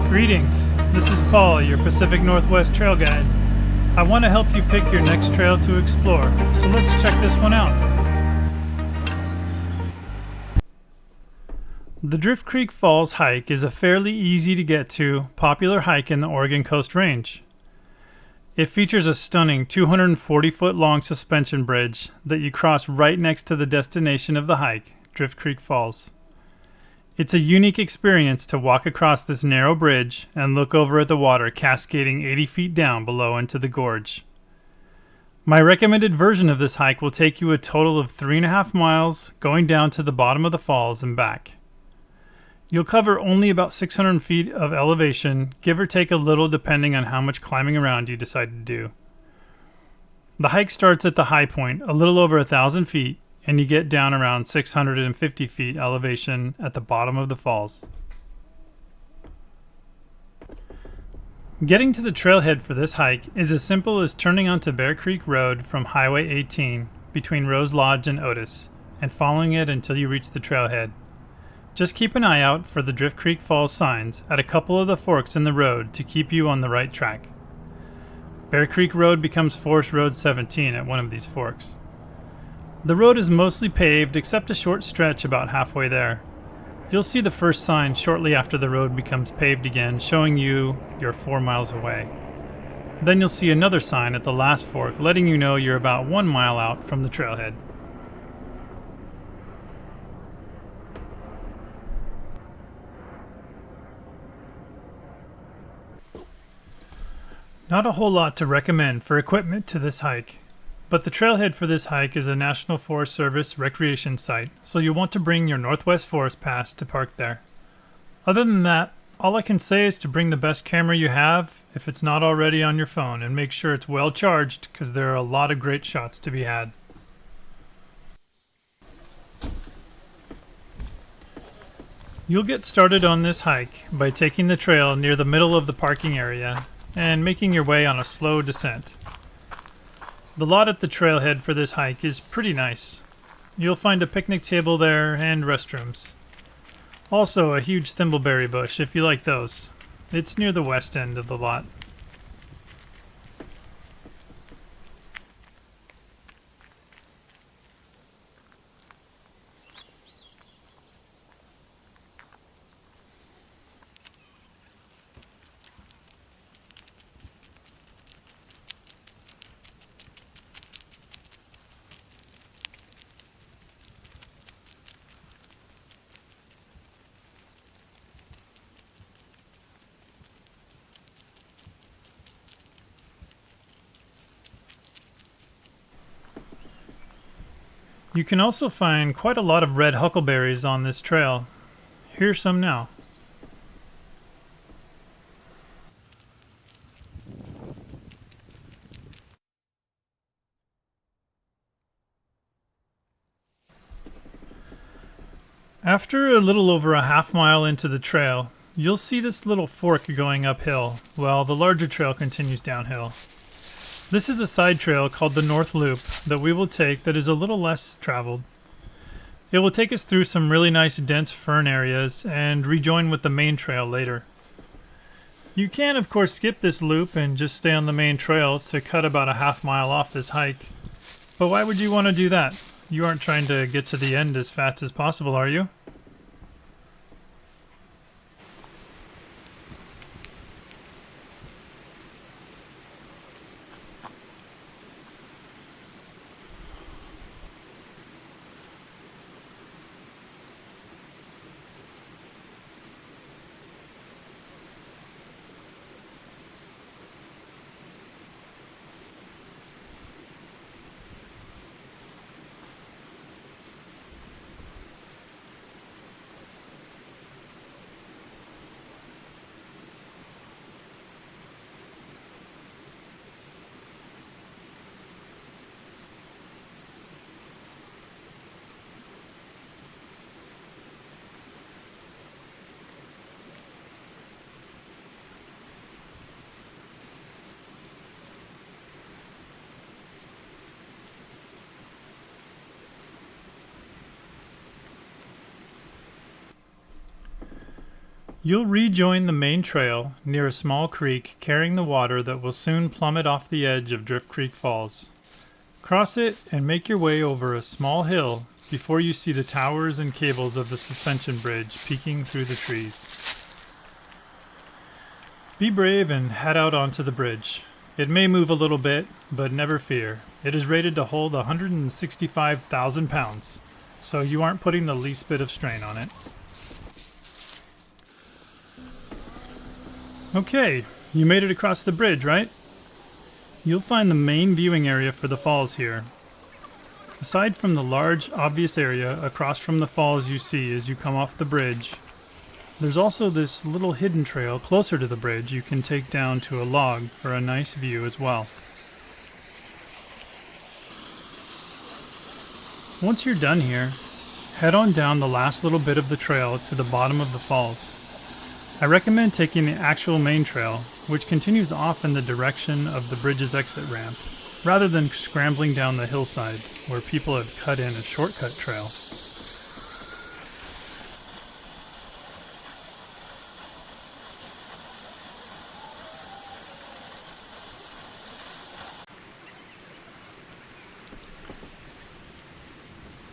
Greetings, this is Paul, your Pacific Northwest trail guide. I want to help you pick your next trail to explore, so let's check this one out. The Drift Creek Falls hike is a fairly easy to get to, popular hike in the Oregon Coast Range. It features a stunning 240-foot long suspension bridge that you cross right next to the destination of the hike, Drift Creek Falls. It's a unique experience to walk across this narrow bridge and look over at the water cascading 80 feet down below into the gorge. My recommended version of this hike will take you a total of 3.5 miles going down to the bottom of the falls and back. You'll cover only about 600 feet of elevation, give or take a little depending on how much climbing around you decide to do. The hike starts at the high point, a little over 1,000 feet, and you get down around 650 feet elevation at the bottom of the falls. Getting to the trailhead for this hike is as simple as turning onto Bear Creek Road from Highway 18 between Rose Lodge and Otis, and following it until you reach the trailhead. Just keep an eye out for the Drift Creek Falls signs at a couple of the forks in the road to keep you on the right track. Bear Creek Road becomes Forest Road 17 at one of these forks. The road is mostly paved except a short stretch about halfway there. You'll see the first sign shortly after the road becomes paved again, showing you you're 4 miles away. Then you'll see another sign at the last fork letting you know you're about 1 mile out from the trailhead. Not a whole lot to recommend for equipment to this hike, but the trailhead for this hike is a National Forest Service recreation site, so you'll want to bring your Northwest Forest Pass to park there. Other than that, all I can say is to bring the best camera you have if it's not already on your phone, and make sure it's well charged because there are a lot of great shots to be had. You'll get started on this hike by taking the trail near the middle of the parking area and making your way on a slow descent. The lot at the trailhead for this hike is pretty nice. You'll find a picnic table there and restrooms. Also a huge thimbleberry bush if you like those. It's near the west end of the lot. You can also find quite a lot of red huckleberries on this trail. Here's some now. After a little over a half mile into the trail, you'll see this little fork going uphill, while the larger trail continues downhill. This is a side trail called the North Loop that we will take that is a little less traveled. It will take us through some really nice dense fern areas and rejoin with the main trail later. You can of course skip this loop and just stay on the main trail to cut about a half mile off this hike. But why would you want to do that? You aren't trying to get to the end as fast as possible, are you? You'll rejoin the main trail near a small creek carrying the water that will soon plummet off the edge of Drift Creek Falls. Cross it and make your way over a small hill before you see the towers and cables of the suspension bridge peeking through the trees. Be brave and head out onto the bridge. It may move a little bit, but never fear. It is rated to hold 165,000 pounds, so you aren't putting the least bit of strain on it. Okay, you made it across the bridge, right? You'll find the main viewing area for the falls here. Aside from the large, obvious area across from the falls you see as you come off the bridge, there's also this little hidden trail closer to the bridge you can take down to a log for a nice view as well. Once you're done here, head on down the last little bit of the trail to the bottom of the falls. I recommend taking the actual main trail, which continues off in the direction of the bridge's exit ramp, rather than scrambling down the hillside where people have cut in a shortcut trail.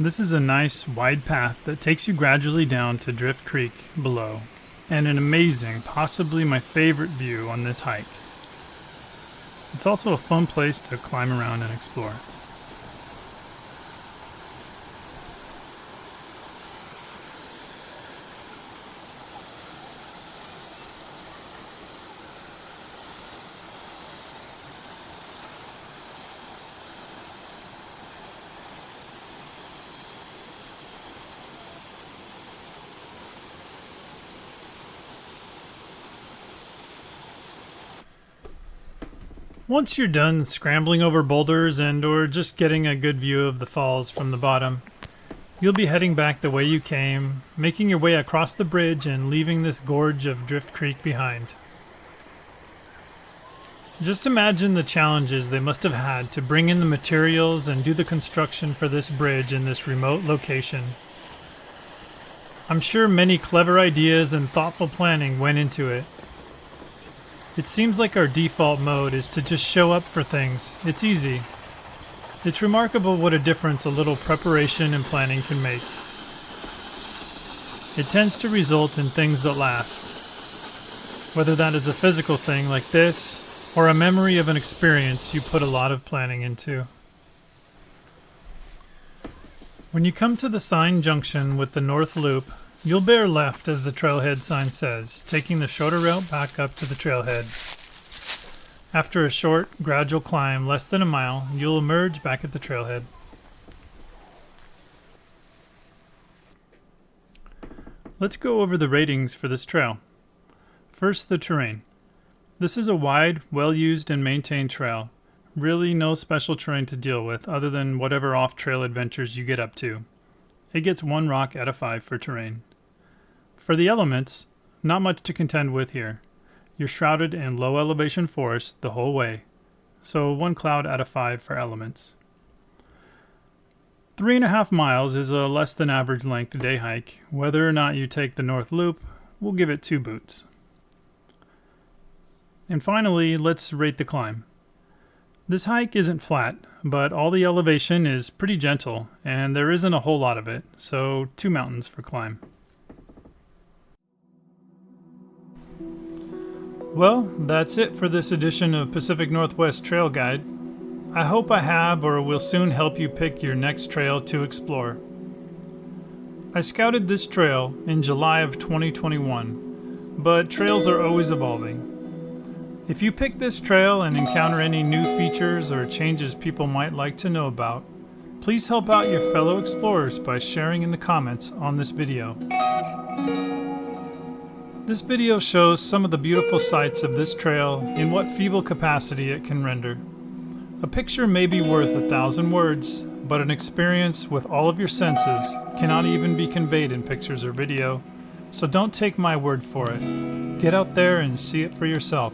This is a nice wide path that takes you gradually down to Drift Creek below, and an amazing, possibly my favorite view on this hike. It's also a fun place to climb around and explore. Once you're done scrambling over boulders and or just getting a good view of the falls from the bottom, you'll be heading back the way you came, making your way across the bridge and leaving this gorge of Drift Creek behind. Just imagine the challenges they must have had to bring in the materials and do the construction for this bridge in this remote location. I'm sure many clever ideas and thoughtful planning went into it. It seems like our default mode is to just show up for things. It's easy. It's remarkable what a difference a little preparation and planning can make. It tends to result in things that last. Whether that is a physical thing like this, or a memory of an experience you put a lot of planning into. When you come to the sign junction with the North Loop, you'll bear left as the Trailhead sign says, taking the shorter route back up to the trailhead. After a short, gradual climb, less than a mile, you'll emerge back at the trailhead. Let's go over the ratings for this trail. First, the terrain. This is a wide, well-used and maintained trail. Really no special terrain to deal with other than whatever off-trail adventures you get up to. It gets 1 rock out of 5 for terrain. For the elements, not much to contend with here. You're shrouded in low elevation forest the whole way, so 1 cloud out of 5 for elements. 3.5 miles is a less than average length day hike. Whether or not you take the North Loop, we'll give it 2 boots. And finally, let's rate the climb. This hike isn't flat, but all the elevation is pretty gentle, and there isn't a whole lot of it, so 2 mountains for climb. Well, that's it for this edition of Pacific Northwest Trail Guide. I hope I have or will soon help you pick your next trail to explore. I scouted this trail in July of 2021, but trails are always evolving. If you pick this trail and encounter any new features or changes people might like to know about, please help out your fellow explorers by sharing in the comments on this video. This video shows some of the beautiful sights of this trail in what feeble capacity it can render. A picture may be worth 1,000 words, but an experience with all of your senses cannot even be conveyed in pictures or video, so don't take my word for it. Get out there and see it for yourself.